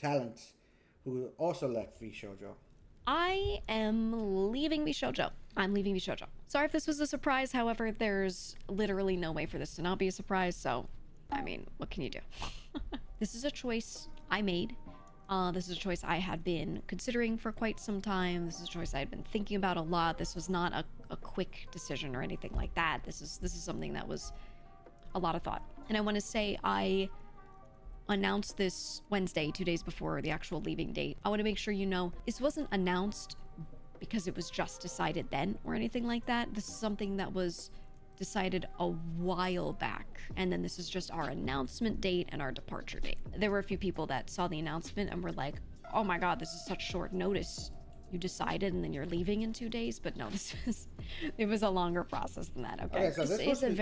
talents who also left Vshojo. I am leaving Vshojo. I'm leaving Vshojo. Sorry if this was a surprise, however, there's literally no way for this to not be a surprise, so, I mean, what can you do? This is a choice I made. This is a choice I had been considering for quite some time. This is a choice I had been thinking about a lot. This was not a quick decision or anything like that. This is something that was a lot of thought. And I want to say I announced this Wednesday, 2 days before the actual leaving date. I want to make sure you know this wasn't announced because it was just decided then or anything like that. This is something that was decided a while back, and then this is just our announcement date and our departure date. There were a few people that saw the announcement and were like, oh my god, this is such short notice. You decided and then you're leaving in 2 days. But no, it was a longer process than that. Okay, So this was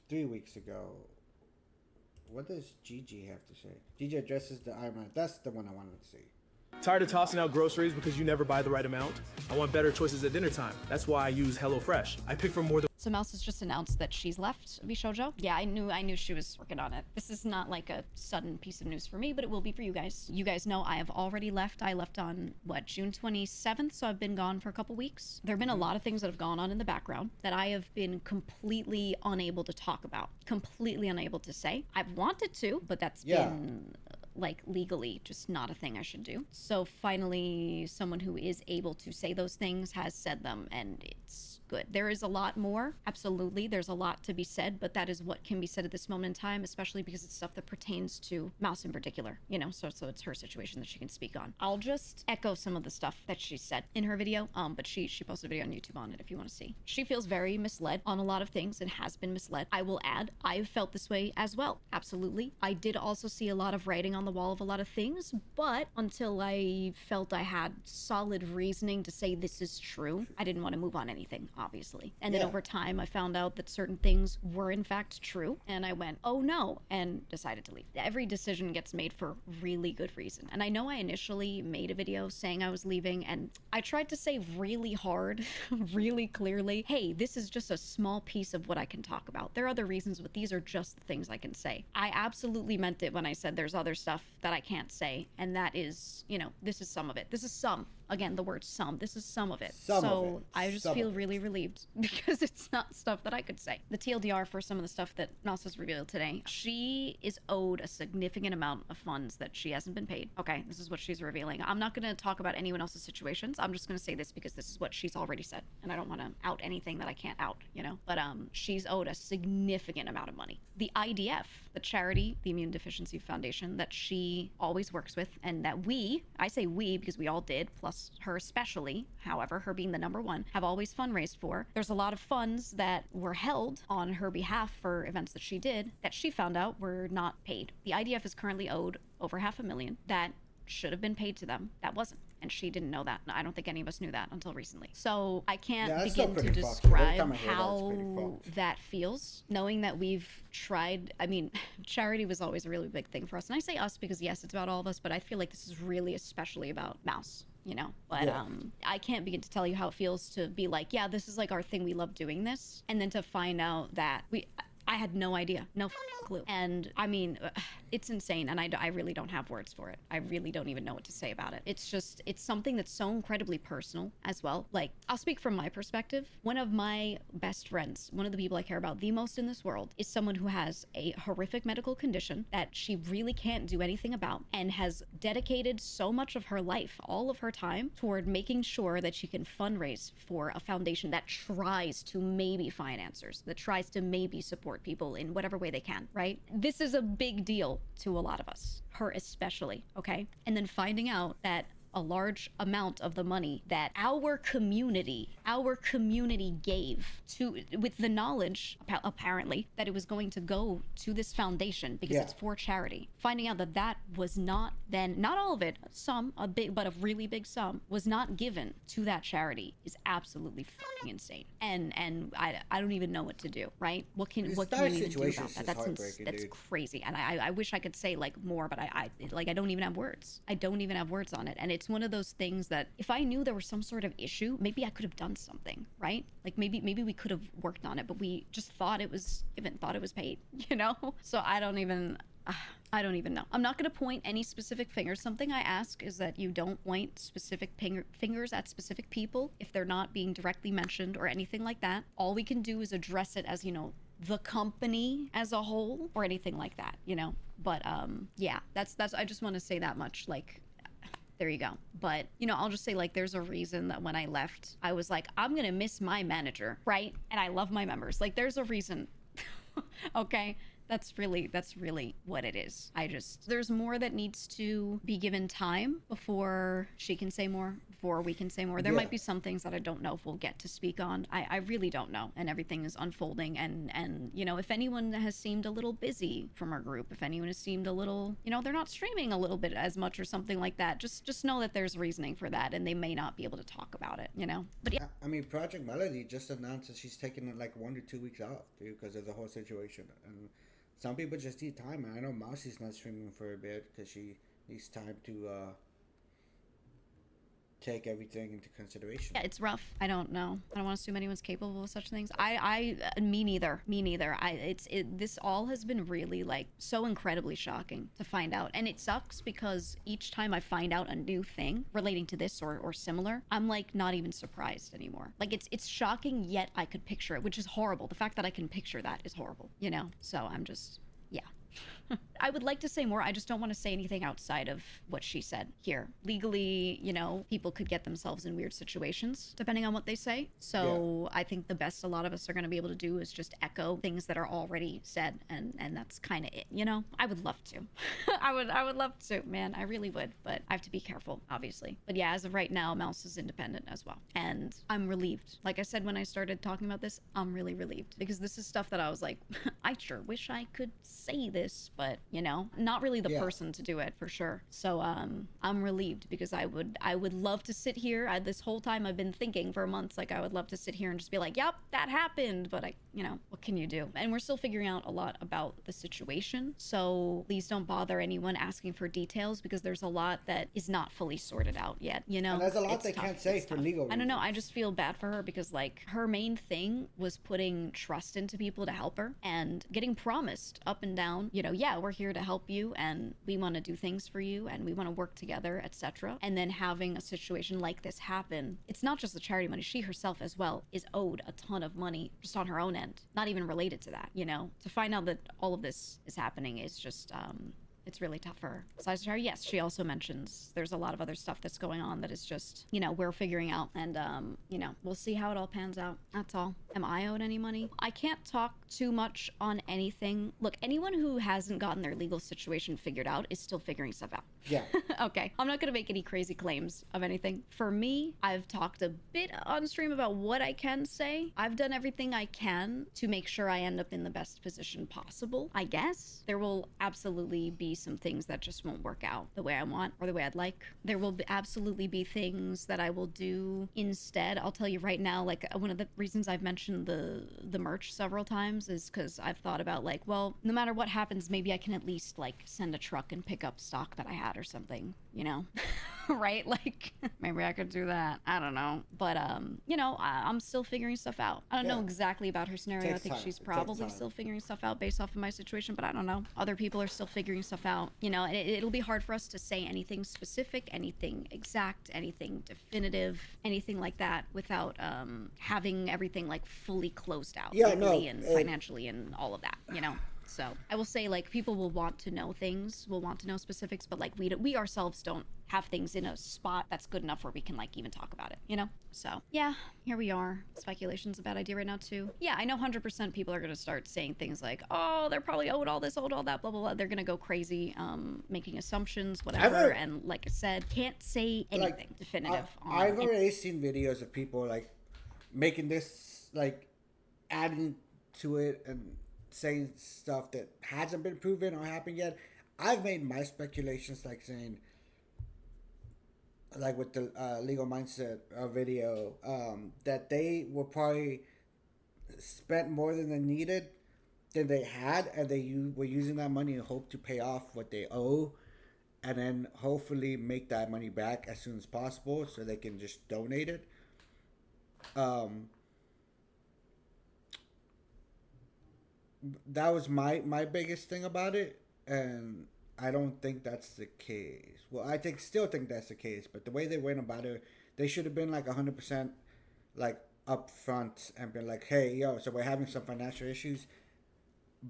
3 weeks ago. What does Gigi have to say? Gigi addresses the IMAX. That's the one I wanted to see. Tired of tossing out groceries because you never buy the right amount? I want better choices at dinner time. That's why I use HelloFresh. I pick from more than... So Mouse has just announced that she's left Vshojo. Yeah, I knew she was working on it. This is not like a sudden piece of news for me, but it will be for you guys. You guys know I have already left. I left on, what, June 27th? So I've been gone for a couple weeks. There have been a lot of things that have gone on in the background that I have been completely unable to talk about. Completely unable to say. I've wanted to, but that's been... like legally just not a thing I should do. So finally someone who is able to say those things has said them, and it's good. There is a lot more, absolutely, there's a lot to be said, but that is what can be said at this moment in time, especially because it's stuff that pertains to Mouse in particular, you know, so it's her situation that she can speak on. I'll just echo some of the stuff that she said in her video, but she posted a video on YouTube on it if you want to see. She feels very misled on a lot of things and has been misled. I will add, I've felt this way as well, absolutely. I did also see a lot of writing on the wall of a lot of things, but until I felt I had solid reasoning to say this is true, I didn't want to move on anything, obviously. And then over time I found out that certain things were in fact true, and I went, oh no, and decided to leave. Every decision gets made for really good reason. And I know I initially made a video saying I was leaving, and I tried to say really hard, really clearly, hey, this is just a small piece of what I can talk about. There are other reasons, but these are just the things I can say. I absolutely meant it when I said there's other stuff that I can't say, and that is, you know, this is some of it. This is some. Again, the word some. This is some of it. So I just feel really relieved because it's not stuff that I could say. The TLDR for some of the stuff that Mouse has revealed today, she is owed a significant amount of funds that she hasn't been paid. Okay, this is what she's revealing. I'm not going to talk about anyone else's situations. I'm just going to say this because this is what she's already said, and I don't want to out anything that I can't out, you know? But she's owed a significant amount of money. The IDF, the charity, the Immune Deficiency Foundation, that she always works with, and that I say we because we all did, plus her especially, however, her being the number one, have always fundraised for. There's a lot of funds that were held on her behalf for events that she did that she found out were not paid. The IDF is currently owed over $500,000 that should have been paid to them. That wasn't. And she didn't know that. I don't think any of us knew that until recently. So I can't begin to describe how that feels, knowing that we've tried. I mean, charity was always a really big thing for us. And I say us because, yes, it's about all of us, but I feel like this is really especially about Mouse, you know? But I can't begin to tell you how it feels to be like, yeah, this is like our thing. We love doing this. And then to find out that I had no idea, no clue. And I mean, it's insane. And I really don't have words for it. I really don't even know what to say about it. It's just, it's something that's so incredibly personal as well. Like, I'll speak from my perspective. One of my best friends, one of the people I care about the most in this world, is someone who has a horrific medical condition that she really can't do anything about, and has dedicated so much of her life, all of her time, toward making sure that she can fundraise for a foundation that tries to maybe find answers, that tries to maybe support people in whatever way they can, right? This is a big deal to a lot of us, her especially, okay? And then finding out that a large amount of the money that our community gave to, with the knowledge apparently that it was going to go to this foundation because it's for charity, finding out that that was not, then not all of it, some, a big, but a really big sum was not given to that charity is absolutely fucking insane. And I don't even know what to do, right? What can you even do about that? That's crazy. And I wish I could say like more, but I don't even have words. I don't even have words on it. And it's one of those things that if I knew there was some sort of issue, maybe I could have done something, right? Like maybe we could have worked on it, but we just thought it was paid, you know? So I don't even I don't even know. I'm not going to point any specific fingers. Something I ask is that you don't point specific fingers at specific people if they're not being directly mentioned or anything like that. All we can do is address it as, you know, the company as a whole or anything like that, you know? But yeah, that's I just want to say that much. Like, there you go. But, you know, I'll just say, like, there's a reason that when I left, I was like, I'm going to miss my manager, right? And I love my members. Like, there's a reason. Okay? That's really what it is. There's more that needs to be given time before she can say more, before we can say more. There might be some things that I don't know if we'll get to speak on. I really don't know. And everything is unfolding. And, you know, if anyone has seemed a little busy from our group, if anyone has seemed a little, you know, they're not streaming a little bit as much or something like that, just know that there's reasoning for that and they may not be able to talk about it, you know? But yeah. I mean, Project Melody just announced that she's taking like 1 or 2 weeks off, dude, because of the whole situation. And some people just need time. I know Mousy's not streaming for a bit because she needs time to take everything into consideration. Yeah, it's rough. I don't know. I don't want to assume anyone's capable of such things. Me neither. This all has been really like so incredibly shocking to find out. And it sucks because each time I find out a new thing relating to this or similar, I'm like not even surprised anymore. Like it's shocking, yet I could picture it, which is horrible. The fact that I can picture that is horrible, you know? So I'm just, yeah. I would like to say more. I just don't want to say anything outside of what she said here. Legally, you know, people could get themselves in weird situations depending on what they say. So I think the best a lot of us are going to be able to do is just echo things that are already said. And that's kind of it, you know? I would love to. I would love to, man. I really would. But I have to be careful, obviously. But yeah, as of right now, Mouse is independent as well. And I'm relieved. Like I said when I started talking about this, I'm really relieved. Because this is stuff that I was like, I sure wish I could say this, but you know, not really the person to do it for sure. So I'm relieved because I would love to sit here. This whole time I've been thinking for months, like I would love to sit here and just be like, yep, that happened. But you know, what can you do? And we're still figuring out a lot about the situation. So please don't bother anyone asking for details because there's a lot that is not fully sorted out yet. You know, and there's a lot they can't say for legal reasons. I don't know. I just feel bad for her because like her main thing was putting trust into people to help her and getting promised up and down, you know, yeah, we're here to help you and we want to do things for you and we want to work together, etc. And then having a situation like this happen, it's not just the charity money. She herself as well is owed a ton of money just on her own end, not even related to that, you know. To find out that all of this is happening is just it's really tough for her. Besides her, yes, she also mentions there's a lot of other stuff that's going on that is just, you know, we're figuring out and, you know, we'll see how it all pans out. That's all. Am I owed any money? I can't talk too much on anything. Look, anyone who hasn't gotten their legal situation figured out is still figuring stuff out. Yeah. Okay. I'm not going to make any crazy claims of anything. For me, I've talked a bit on stream about what I can say. I've done everything I can to make sure I end up in the best position possible, I guess. There will absolutely be some things that just won't work out the way I want or the way I'd like. There will absolutely be things that I will do instead. I'll tell you right now, like one of the reasons I've mentioned the merch several times is because I've thought about like, well, no matter what happens, maybe I can at least like send a truck and pick up stock that I had or something, you know? Right? Like maybe I could do that. I don't know. But you know, I'm still figuring stuff out. I don't know exactly about her scenario. I think she's probably still figuring stuff out based off of my situation, but I don't know. Other people are still figuring stuff out, you know, and it'll be hard for us to say anything specific, anything exact, anything definitive, anything like that without having everything like fully closed out legally and financially and all of that, you know. So I will say, like, people will want to know things, will want to know specifics, but like we ourselves don't have things in a spot that's good enough where we can like even talk about it, you know? So yeah, here we are. Speculation's a bad idea right now too. Yeah, I know 100% people are going to start saying things like, oh, they're probably owed all this, owed all that, blah, blah, blah. They're going to go crazy, making assumptions, whatever. And like I said, can't say anything definitive. I've already seen videos of people like making this, like adding to it and saying stuff that hasn't been proven or happened yet. I've made my speculations, like saying, like with the legal mindset video, that they were probably spent more than they needed, than they had, and they were using that money in hope to pay off what they owe, and then hopefully make that money back as soon as possible so they can just donate it. That was my biggest thing about it, and I don't think that's the case. Well, still think that's the case, but the way they went about it, they should have been like 100% like upfront and been like, hey, yo, so we're having some financial issues,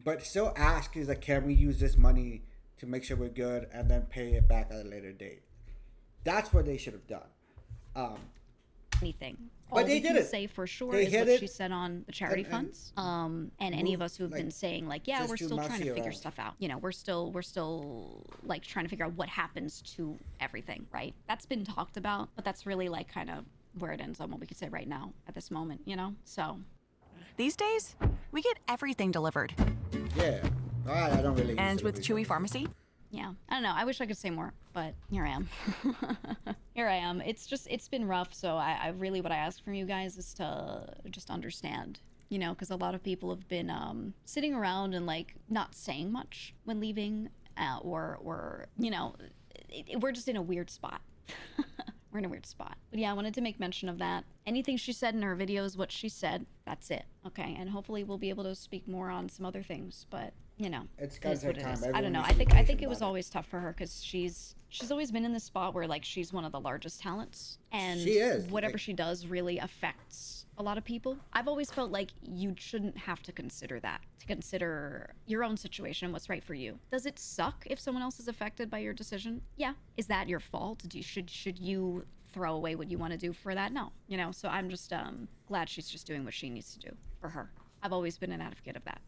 but still ask is like, can we use this money to make sure we're good and then pay it back at a later date? That's what they should have done. Anything. But All they we did can it. say for sure They is hit what it. she said on the charity And funds. And any of us who have like, been saying like, yeah, just we're do still trying to Marcia figure around. stuff out. You know, we're still like trying to figure out what happens to everything, right? That's been talked about, but that's really like kind of where it ends on what we could say right now at this moment, you know? So These days, we get everything delivered. Yeah. I don't really. And use with delivery Chewy services. Pharmacy, yeah, I don't know. I wish I could say more, but here I am. Here I am. It's been rough. So I really, what I ask from you guys is to just understand, you know, because a lot of people have been sitting around and like not saying much when leaving, or you know, we're just in a weird spot. We're in a weird spot. But yeah, I wanted to make mention of that. Anything she said in her video is what she said. That's it. Okay, and hopefully we'll be able to speak more on some other things, but you know, It's gotta is what take it time. is. I Everyone don't know. needs I to be think patient it was about it. always tough for her because she's always been in this spot where like she's one of the largest talents, and She is. whatever Like- she does really affects a lot of people. I've always felt like you shouldn't have to consider that, to consider your own situation and what's right for you. Does it suck if someone else is affected by your decision? Yeah. Is that your fault? Should you throw away what you want to do for that? No. You know, so I'm just glad she's just doing what she needs to do for her. I've always been an advocate of that.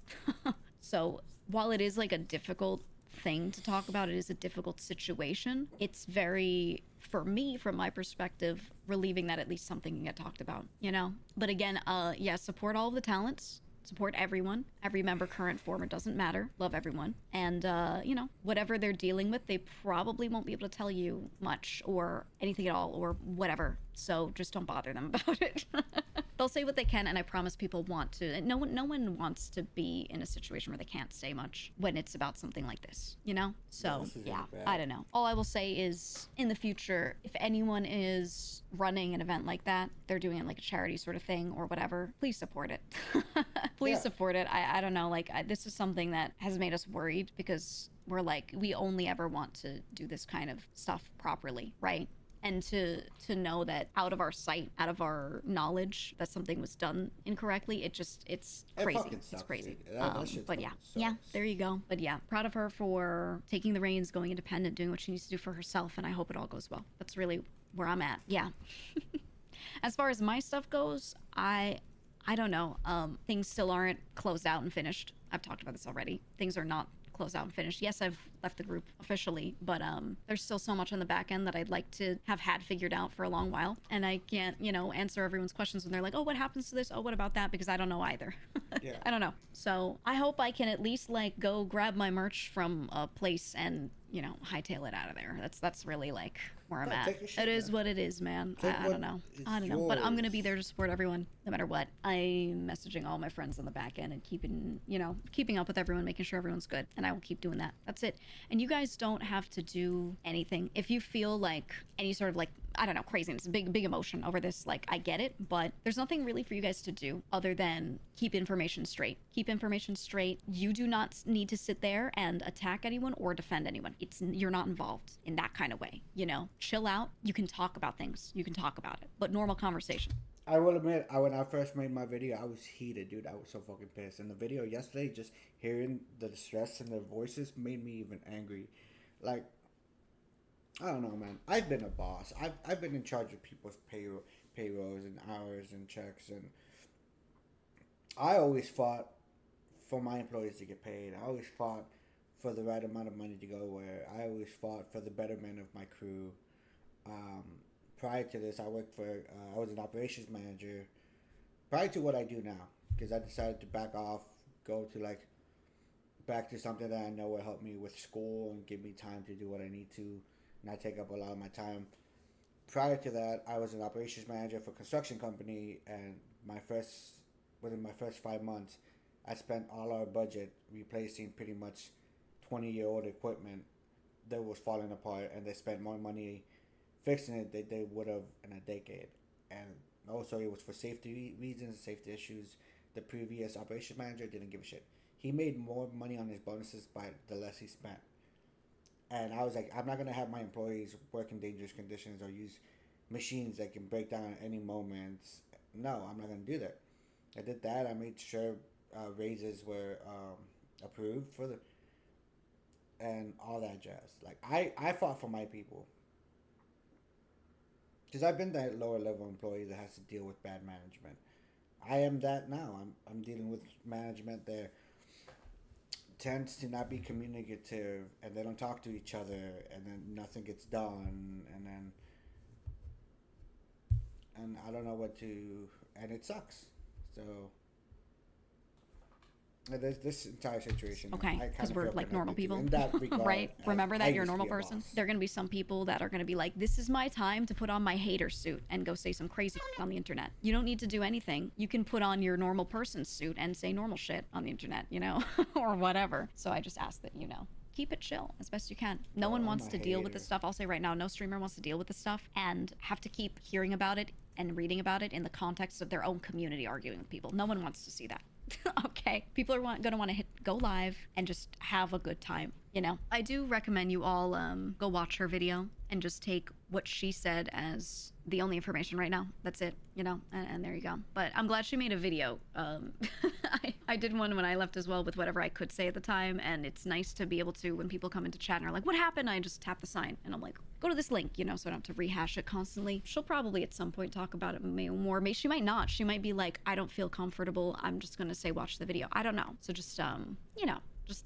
So while it is like a difficult thing to talk about, it is a difficult situation. It's very, for me, from my perspective, relieving that at least something can get talked about, you know? But again, yeah, support all of the talents. Support everyone, every member, current, former, doesn't matter. Love everyone. And, you know, whatever they're dealing with, they probably won't be able to tell you much or anything at all or whatever. So just don't bother them about it. They'll say what they can, and I promise people want to. No one wants to be in a situation where they can't say much when it's about something like this, you know? So, this is yeah, really bad. I don't know. All I will say is, in the future, if anyone is running an event like that, they're doing it like a charity sort of thing or whatever, please support it. Please Yeah. support it. I don't know, like, this is something that has made us worried because we're like, we only ever want to do this kind of stuff properly, right? And to know that out of our sight, out of our knowledge, that something was done incorrectly, it's It crazy. fucking It's sucks, crazy. dude. That shit But yeah, fucking yeah, sucks. there you go. But yeah, proud of her for taking the reins, going independent, doing what she needs to do for herself, and I hope it all goes well. That's really where I'm at. Yeah. As far as my stuff goes, I don't know. Things still aren't closed out and finished. I've talked about this already. Things are not closed out and finished. Yes, I've left the group officially, but there's still so much on the back end that I'd like to have had figured out for a long while. And I can't, you know, answer everyone's questions when they're like, oh, what happens to this? Oh, what about that? Because I don't know either. Yeah. I don't know. So I hope I can at least like go grab my merch from a place and, you know, hightail it out of there. That's really like where I'm Yeah, at. take your shit, It is man. what it is, man. Take I what don't know. is I don't know. But I'm gonna be yours. there to support everyone, no matter what. I'm messaging all my friends on the back end and keeping up with everyone, making sure everyone's good. And I will keep doing that. That's it. And you guys don't have to do anything. If you feel like any sort of like, I don't know, craziness, big emotion over this, like I get it, but there's nothing really for you guys to do other than keep information straight. Keep information straight. You do not need to sit there and attack anyone or defend anyone. You're not involved in that kind of way, you know? Chill out. You can talk about things. You can talk about it, but normal conversation. I will admit, when I first made my video, I was heated, dude. I was so fucking pissed. In the video yesterday, just hearing the distress in their voices made me even angry. Like, I don't know, man. I've been a boss. I've been in charge of people's payrolls and hours and checks, and I always fought for my employees to get paid. I always fought for the right amount of money to go where. I always fought for the betterment of my crew. Prior to this, I was an operations manager. Prior to what I do now, because I decided to back off, go to back to something that I know will help me with school and give me time to do what I need to, not take up a lot of my time. Prior to that, I was an operations manager for a construction company, and within my first 5 months, I spent all our budget replacing pretty much 20-year-old equipment that was falling apart, and they spent more money fixing it than they would have in a decade. And also, it was for safety reasons, safety issues. The previous operations manager didn't give a shit. he made more money on his bonuses by the less he spent. And I was like, I'm not gonna have my employees work in dangerous conditions or use machines that can break down at any moment. No, I'm not gonna do that. I did that. I made sure raises were approved for the and all that jazz. Like I fought for my people because I've been that lower level employee that has to deal with bad management. I am that now. I'm dealing with management that tends to not be communicative, and they don't talk to each other, and then nothing gets done, and I don't know what to, and it sucks. So this entire situation. Okay, because we're like normal people, in that regard, right? Remember that you're a normal be a person. boss. There are gonna be some people that are gonna be like, "This is my time to put on my hater suit and go say some crazy shit on the internet." You don't need to do anything. You can put on your normal person suit and say normal shit on the internet, you know, or whatever. So I just ask that keep it chill as best you can. No one wants to deal with this stuff. I'll say right now, no streamer wants to deal with this stuff and have to keep hearing about it and reading about it in the context of their own community arguing with people. No one wants to see that. Okay, people are gonna want to hit go live and just have a good time. I do recommend you all go watch her video and just take what she said as the only information right now. That's it, and there you go. But I'm glad she made a video. I did one when I left as well with whatever I could say at the time, and it's nice to be able to, when people come into chat and are like, what happened? I just tap the sign and I'm like, go to this link, so I don't have to rehash it constantly. She'll probably at some point talk about it more. Maybe she might not. She might be like, I don't feel comfortable. I'm just gonna say watch the video. I don't know. So just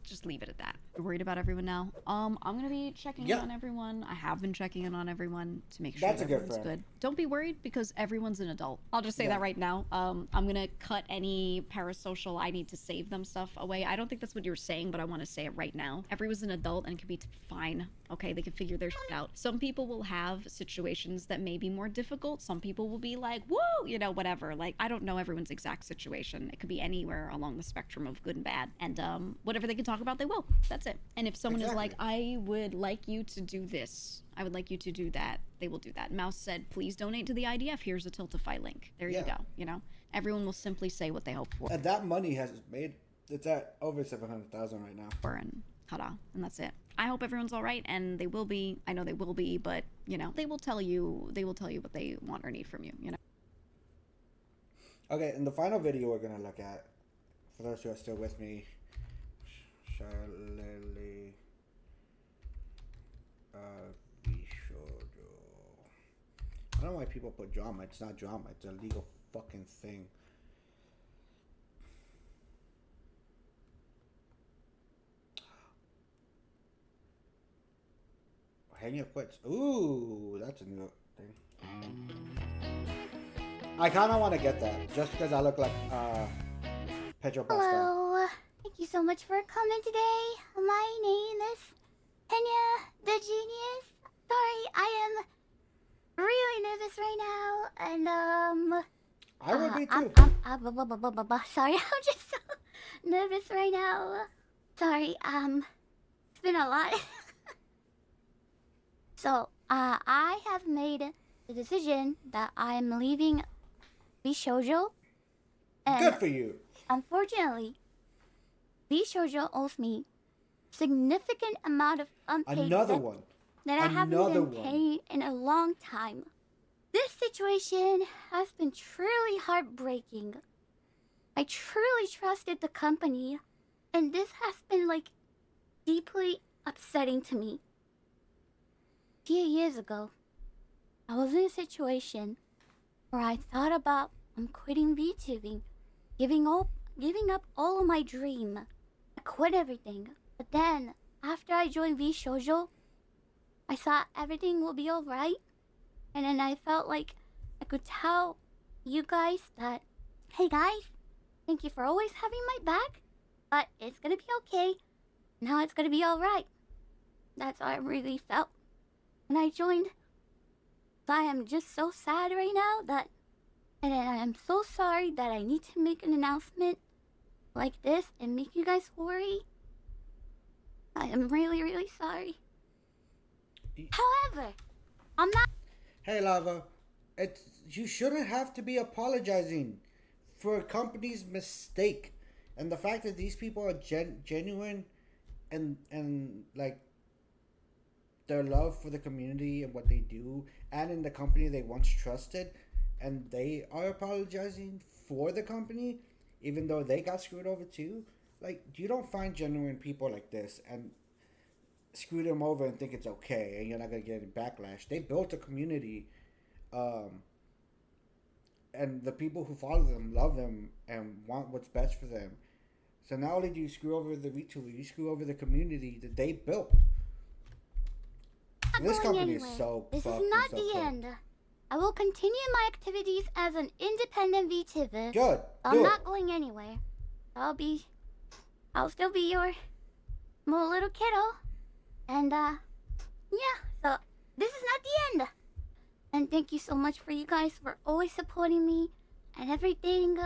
just leave it at that. You're worried about everyone now. I'm gonna be checking in on everyone. I have been checking in on everyone to make sure that everyone's good. Don't be worried because everyone's an adult. I'll just say that right now. I'm gonna cut any parasocial I need to save them stuff away. I don't think that's what you were saying, but I want to say it right now. Everyone's an adult and can be fine. Okay, they can figure their shit out. Some people will have situations that may be more difficult. Some people will be like, woo, whatever. Like, I don't know everyone's exact situation. It could be anywhere along the spectrum of good and bad. And whatever they can talk about, they will. That's it. And if someone is like, I would like you to do this, I would like you to do that, they will do that. Mouse said, please donate to the IDF. Here's a Tiltify link. There you go. Everyone will simply say what they hope for. And that money has made, it's at over 700,000 right now. And ta-da, and that's it. I hope everyone's all right, and they will be. I know they will be, but they will tell you what they want or need from you. Okay, in the final video we're gonna look at, for those who are still with me, shylily, Vshojo. I don't know why people put drama. It's not drama. It's a legal fucking thing. Hang your quits. Ooh, that's a new thing. I kind of want to get that just because I look like Pedro Pascal. Hello. Thank you so much for coming today. My name is Pena the Genius. Sorry, I am really nervous right now, and I would be too. Sorry, I'm just so nervous right now. Sorry, it's been a lot. So, I have made the decision that I'm leaving Vshojo. Good for you. Unfortunately, Vshojo owes me significant amount of unpaid debt that I haven't been paying in a long time. This situation has been truly heartbreaking. I truly trusted the company, and this has been deeply upsetting to me. A few years ago, I was in a situation where I thought about quitting VTubing, giving up all of my dream. I quit everything. But then, after I joined Vshojo, I thought everything will be alright. And then I felt like I could tell you guys that, hey guys, thank you for always having my back, but it's gonna be okay. Now it's gonna be alright. That's how I really felt when I joined. I am just so sad right now and I am so sorry that I need to make an announcement like this and make you guys worry. I am really, really sorry. However, I'm not. Hey, Lava, you shouldn't have to be apologizing for a company's mistake. And the fact that these people are genuine and like their love for the community and what they do and in the company they once trusted, and they are apologizing for the company even though they got screwed over too. Like, you don't find genuine people like this and screw them over and think it's okay and you're not gonna get any backlash. They built a community, and the people who follow them love them and want what's best for them. So not only do you screw over the VTuber, you screw over the community that they built. This company anywhere. is so This fucked is not and so the cool. end. I will continue my activities as an independent VTuber. Good. I'm not going anywhere. I'll still be your small little kiddo. And, yeah, so this is not the end. And thank you so much for you guys for always supporting me and everything.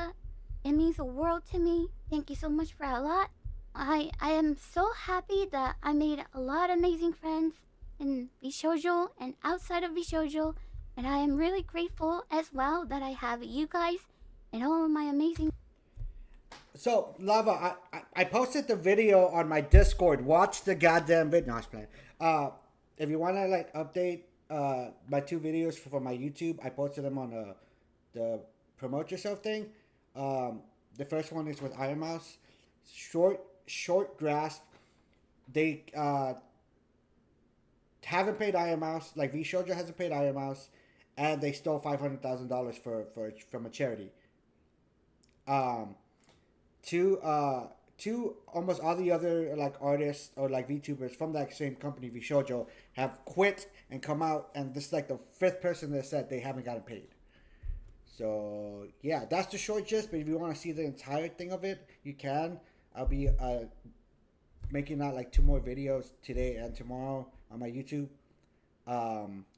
It means the world to me. Thank you so much for a lot. I am so happy that I made a lot of amazing friends in Vshojo and outside of Vshojo. And I am really grateful as well that I have you guys and all of my amazing... So, Lava, I posted the video on my Discord. Watch the goddamn video. No, I was playing. If you want to, like, update my 2 videos for my YouTube, I posted them on the Promote Yourself thing. The first one is with Iron Mouse. Short grasp. They haven't paid Iron Mouse. Like, Vshojo hasn't paid Iron Mouse. And they stole $500,000 from a charity. Two almost all the other like artists or like VTubers from that same company, Vshojo, have quit and come out, and this is like the 5th person that said they haven't gotten paid. So yeah, that's the short gist. But if you want to see the entire thing of it, you can. I'll be making out like 2 more videos today and tomorrow on my YouTube.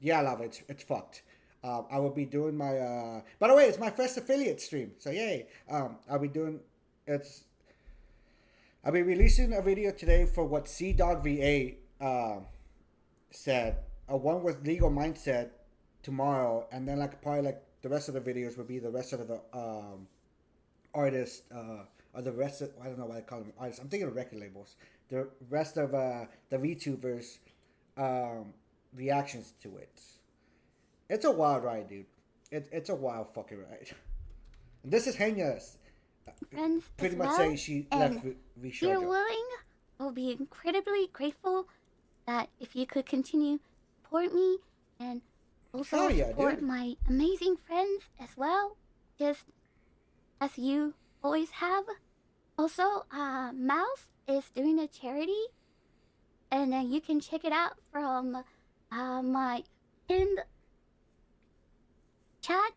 Yeah, Lava, it's fucked. I will be doing my by the way, it's my first affiliate stream, so yay. I'll be releasing a video today for what CDogV8 said. One with Legal Mindset tomorrow, and then like probably like the rest of the videos will be the rest of the artists or the rest of, I don't know why I call them artists. I'm thinking of record labels. The rest of the VTubers reactions to it. It's a wild ride, dude. It's a wild fucking ride. And this is Henya's. friends Pretty as much well. saying she left If Vshojo. you're willing, I'll be incredibly grateful that if you could continue to support me and also Hell yeah, support dude. my amazing friends as well, just as you always have. Also, Mouse is doing a charity, and you can check it out from my pinned chat.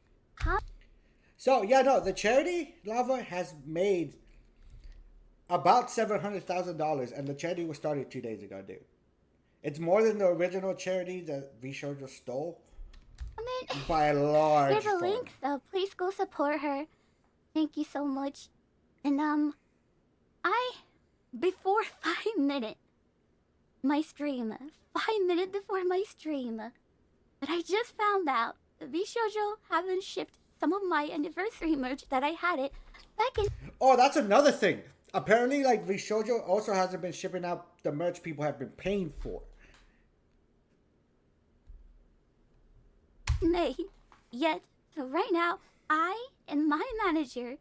So yeah, no, the charity Lava has made about $700,000, and the charity was started 2 days ago, dude. It's more than the original charity that Vshojo stole by a large. There's a fund. link, so please go support her. Thank you so much. And before 5 minutes, my stream, 5 minutes before my stream, that I just found out that Vshojo haven't shipped some of my anniversary merch that I had it back in. Oh, that's another thing. Apparently, like Vshojo also hasn't been shipping out the merch people have been paying for. May yet. So right now, I and my manager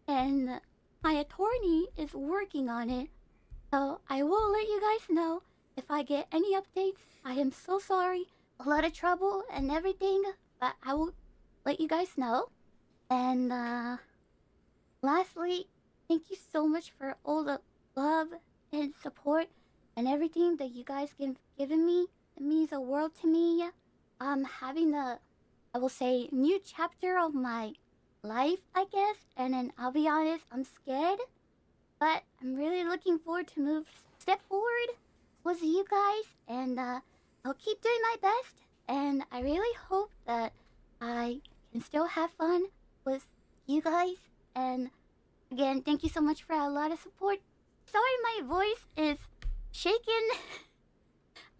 and my attorney is working on it. So I will let you guys know if I get any updates. I am so sorry. A lot of trouble and everything, but I will let you guys know. And lastly, thank you so much for all the love and support and everything that you guys have given me. It means the world to me. Having I will say, new chapter of my life, I guess. And then I'll be honest, I'm scared, but I'm really looking forward to step forward with you guys, and I'll keep doing my best. And I really hope that I can still have fun with you guys. And again, thank you so much for a lot of support. Sorry, my voice is shaken.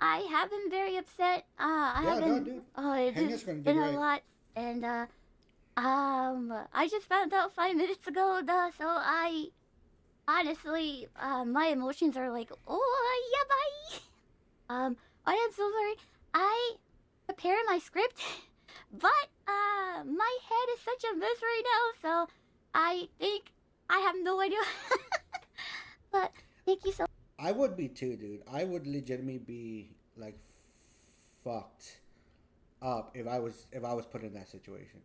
I have been very upset. It's been a lot, and I just found out 5 minutes ago, so I Honestly, my emotions are like, oh, yeah, bye. I am so sorry. I prepared my script, but, my head is such a mess right now, so I think I have no idea. But thank you so. I would be too, dude. I would legitimately be like fucked up if I was put in that situation.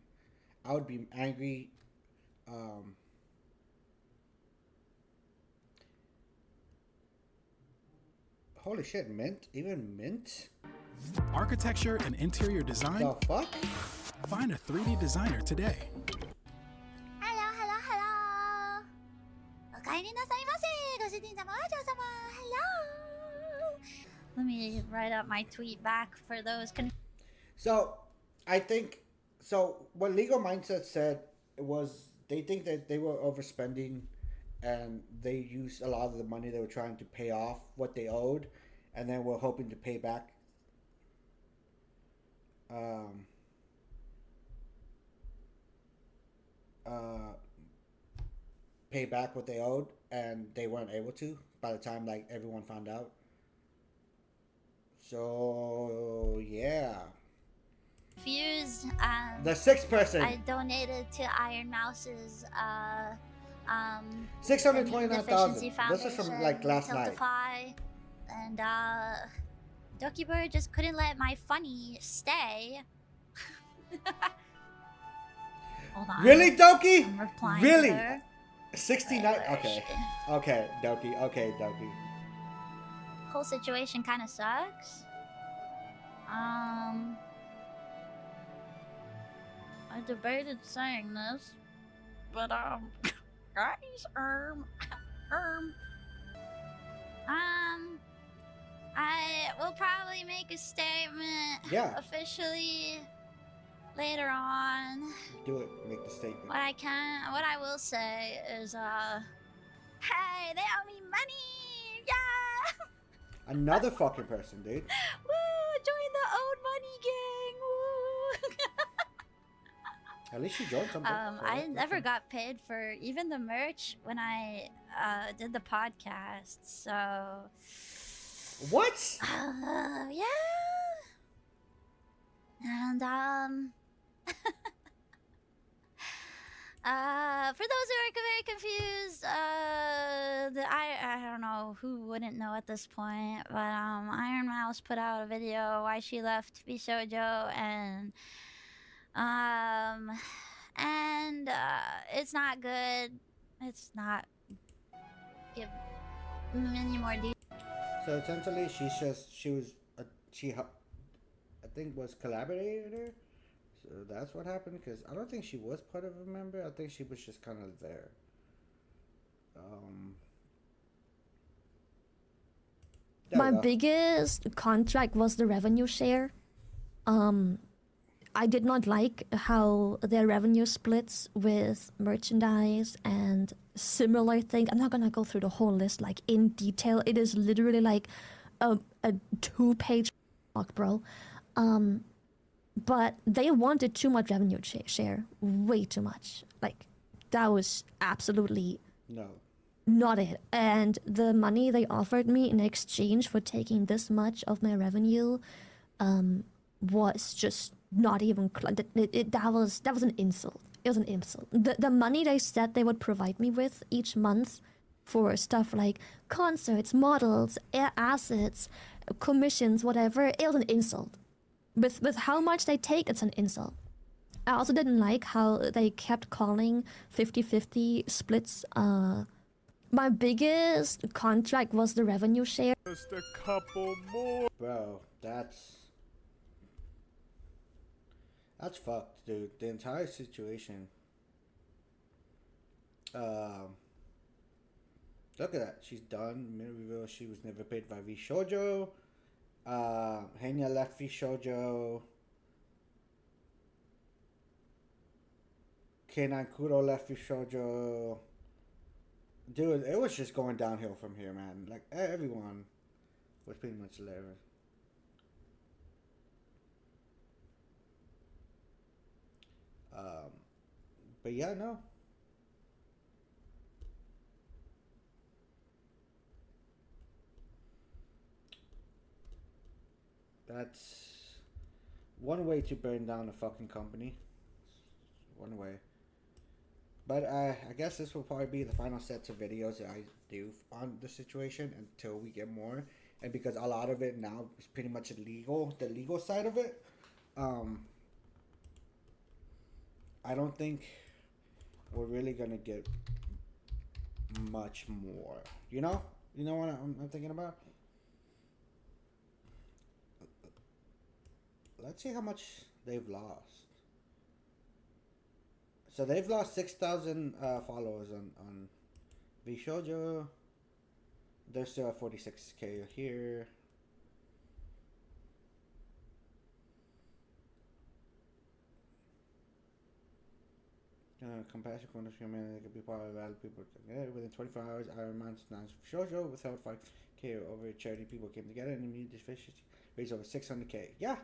I would be angry. Um, Holy shit, Mint? Even Mint? Architecture and interior design? The fuck? Find a 3D designer today. Hello, hello, hello. お帰りなさいませ。ご主人様、お嬢様。Hello. Let me write up my tweet back for those. So, I think, so what Legal Mindset said was they think that they were overspending and they used a lot of the money they were trying to pay off what they owed and then were hoping to pay back. Pay back what they owed, and they weren't able to by the time like everyone found out. So yeah, Confused. the sixth person. I donated to Iron Mouse's 629,000. This is from like last night. And Dokibird just couldn't let my funny stay. Hold on. Really, Doki? I'm replying Really? to her. 69. Okay. Okay, Doki. Okay, Doki. Whole situation kind of sucks. I debated saying this, but guys, I will probably make a statement. Yeah. Officially later on. Do it. Make the statement. What I will say is, hey, they owe me money! Yeah! Another fucking person, dude. Woo! Join the old money gang! Woo! At least you joined something. I never got paid for even the merch when I did the podcast, so... What? Yeah. And for those who are very confused, I don't know who wouldn't know at this point, but Iron Mouse put out a video why she left Vshojo, and it's not good. It's not. Give many more details. So essentially, I think was collaborator. So that's what happened, because I don't think she was part of a member. I think she was just kind of there. My biggest contract was the revenue share. I did not like how their revenue splits with merchandise and similar things. I'm not gonna go through the whole list like in detail. It is literally like a 2-page book, bro. But they wanted too much revenue share, way too much. Like that was absolutely not it. And the money they offered me in exchange for taking this much of my revenue was just not even that was an insult. It was an insult. The money they said they would provide me with each month for stuff like concerts, models, assets, commissions, whatever, it was an insult. With how much they take, it's an insult. I also didn't like how they kept calling 50-50 splits. My biggest contract was the revenue share. Just a couple more. Bro, that's fucked, dude. The entire situation. Look at that. She's done. Reveal she was never paid by Vshojo. Henya left Vshojo. K9 Kuro left Vshojo. Dude, it was just going downhill from here, man. Like, everyone was pretty much there. But yeah, no. That's one way to burn down a fucking company. One way. But I guess this will probably be the final sets of videos that I do on the situation until we get more. And because a lot of it now is pretty much illegal, the legal side of it, I don't think we're really gonna get much more. You know what I'm thinking about? Let's see how much they've lost. So they've lost 6,000 followers on Vshojo. They're still at 46K here. Compassion corners humanity could be part of that. People within 24 hours. Iron Man's Vshojo without 5K over charity. People came together and immediate deficiency raised over 600K. Yeah.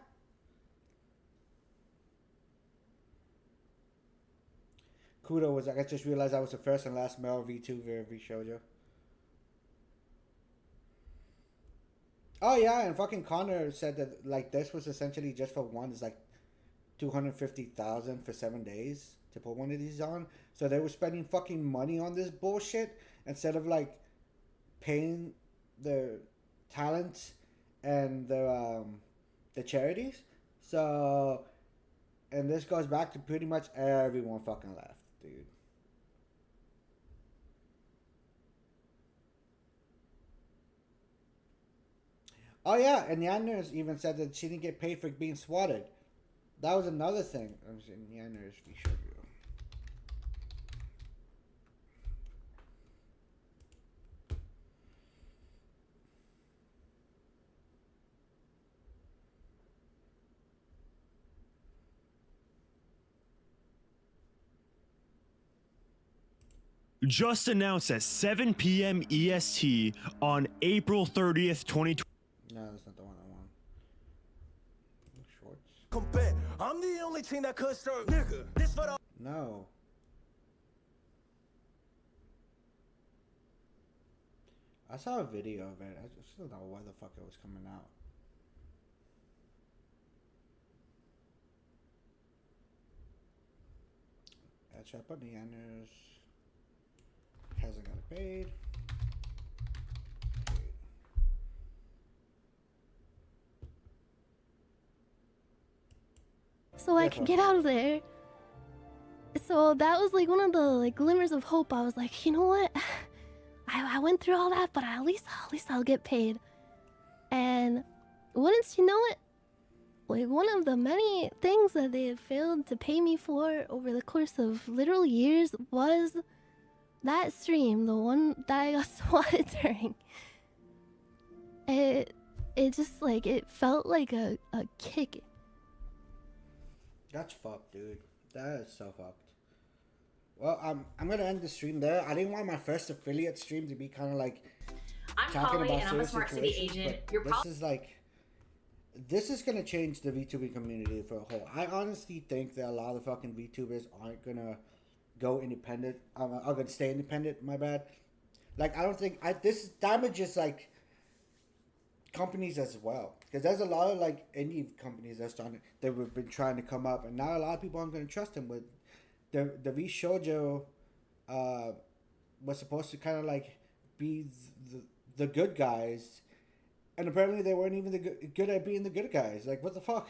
Kudo was like, I just realized I was the first and last male VTuber Vshojo. Oh yeah, and fucking Connor said that like this was essentially just for one. It's like 250,000 for 7 days to put one of these on. So they were spending fucking money on this bullshit instead of like paying the talents and the charities. So, and this goes back to pretty much everyone fucking left, dude. Oh yeah, and Yanners even said that she didn't get paid for being swatted. That was another thing. I'm saying Yanners, we show you. Just announced at 7 p.m. EST on April 30th, 2020. No, that's not the one I want. Shorts. Compare. I'm the only team that could serve, nigga. This for the. No. I saw a video of it. I just don't know why the fuck it was coming out. That's right, but Neanders hasn't got it paid. So I could get out of there. So that was like one of the like glimmers of hope. I was like, you know what? I went through all that, but at least I'll get paid. And wouldn't you know it? Like one of the many things that they had failed to pay me for over the course of literal years was that stream, the one that I got swatted during. It just like it felt like a kick. That's fucked, dude. That is so fucked. Well, I'm gonna end the stream there. I didn't want my first affiliate stream to be kind of like I'm talking Polly, about and I'm a smart city agent. This is gonna change the VTubing community for a whole. I honestly think that a lot of fucking VTubers aren't gonna go independent. Are gonna stay independent. My bad. Like I don't think this damages like companies as well, because there's a lot of like indie companies that have been trying to come up, and now a lot of people aren't gonna trust them with. The Vshojo was supposed to kind of like be the good guys, and apparently they weren't even good at being the good guys. Like what the fuck?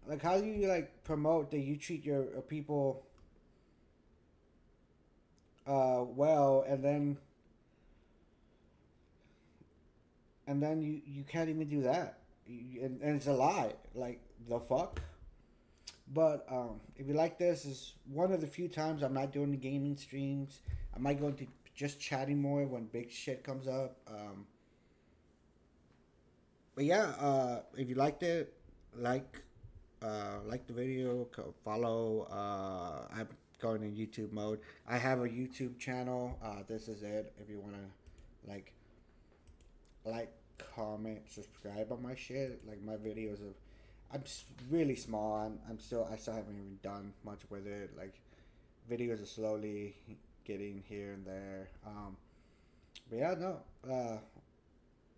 Like how do you like promote that you treat your people well, and then you can't even do that, and it's a lie. Like the fuck. But if you like this, is one of the few times I'm not doing the gaming streams. I might go into just chatting more when big shit comes up. But yeah, if you liked it, like the video, follow. I'm going in YouTube mode. I have a YouTube channel. This is it. If you wanna like, comment, subscribe on my shit. Like my videos of. I'm really small. I still haven't even done much with it. Like videos are slowly getting here and there. But yeah, no.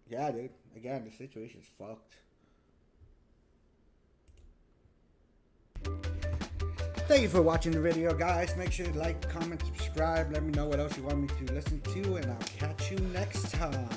Yeah, dude. Again, the situation's fucked. Thank you for watching the video, guys. Make sure to like, comment, subscribe. Let me know what else you want me to listen to, and I'll catch you next time.